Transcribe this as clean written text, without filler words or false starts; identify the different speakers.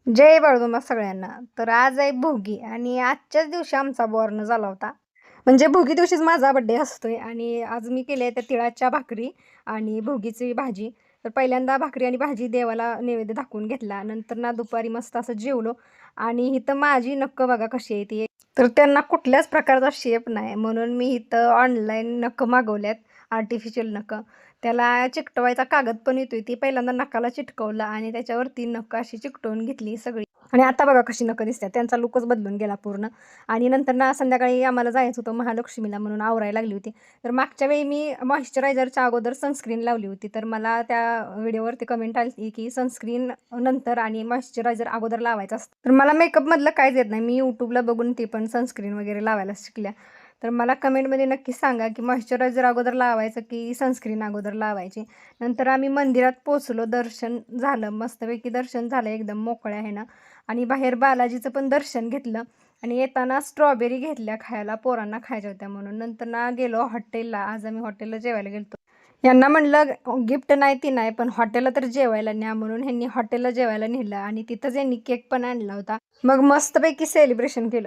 Speaker 1: जय बाळगोमा सगळ्यांना. तर आज आहे भोगी आणि आजच्याच दिवशी आमचा बोरना झाला होता. म्हणजे भोगी दिवशीच माझा बर्थडे असतोय आणि आज मी केल्या त्या तिळाच्या भाकरी आणि भोगीची भाजी. तर पहिल्यांदा भाकरी आणि भाजी देवाला नैवेद्य दाखवून घेतला. नंतर ना दुपारी मस्त असं जेवलो आणि इथं माझी नक्क बघा कशी आहे ती. तर त्यांना कुठल्याच प्रकारचा शेप नाही म्हणून मी इथं ऑनलाईन नखं मागवल्यात, आर्टिफिशियल नखं. त्याला चिकटवायचा कागद पण येतोय. ती पहिल्यांदा नखाला चिटकवलं आणि त्याच्यावरती नखं अशी चिकटवून घेतली सगळी. आणि आता बघा कशी नखं दिसतात. त्यांचा लूकच बदलून गेला पूर्ण. आणि नंतर ना संध्याकाळी आम्हाला जायचं होतं महालक्ष्मीला म्हणून आवरायला लागली होती. तर मागच्या वेळी मी मॉइश्चरायझरच्या अगोदर सनस्क्रीन लावली होती. तर मला त्या व्हिडिओवरती कमेंट आली की सनस्क्रीन नंतर आणि मॉइश्चरायझर अगोदर लावायचं असतं. तर मला मेकअपमधलं काहीच येत नाही. मी YouTubeला बघून ती पण सनस्क्रीन वगैरे लावायला शिकल्या. तर मला कमेंटमध्ये नक्की सांगा की मॉइश्चरायझर अगोदर लावायचं की सनस्क्रीन अगोदर लावायची. नंतर आम्ही मंदिरात पोचलो. दर्शन झालं. मस्तपैकी दर्शन झालं एकदम मोकळ्या ह्यानं. आणि बाहेर बालाजीचं पण दर्शन घेतलं आणि येताना स्ट्रॉबेरी घेतल्या खायला, पोरांना खायच्या होत्या म्हणून. नंतर ना गेलो हॉटेलला. आज आम्ही हॉटेलला जेवायला गेलो. यांना म्हणलं गिफ्ट नाही ती नाही, पण हॉटेलला तर जेवायला न्या म्हणून ह्यांनी हॉटेलला जेवायला नेलं आणि तिथंच यांनी केक पण आणला होता. मग मस्तपैकी सेलिब्रेशन केलं.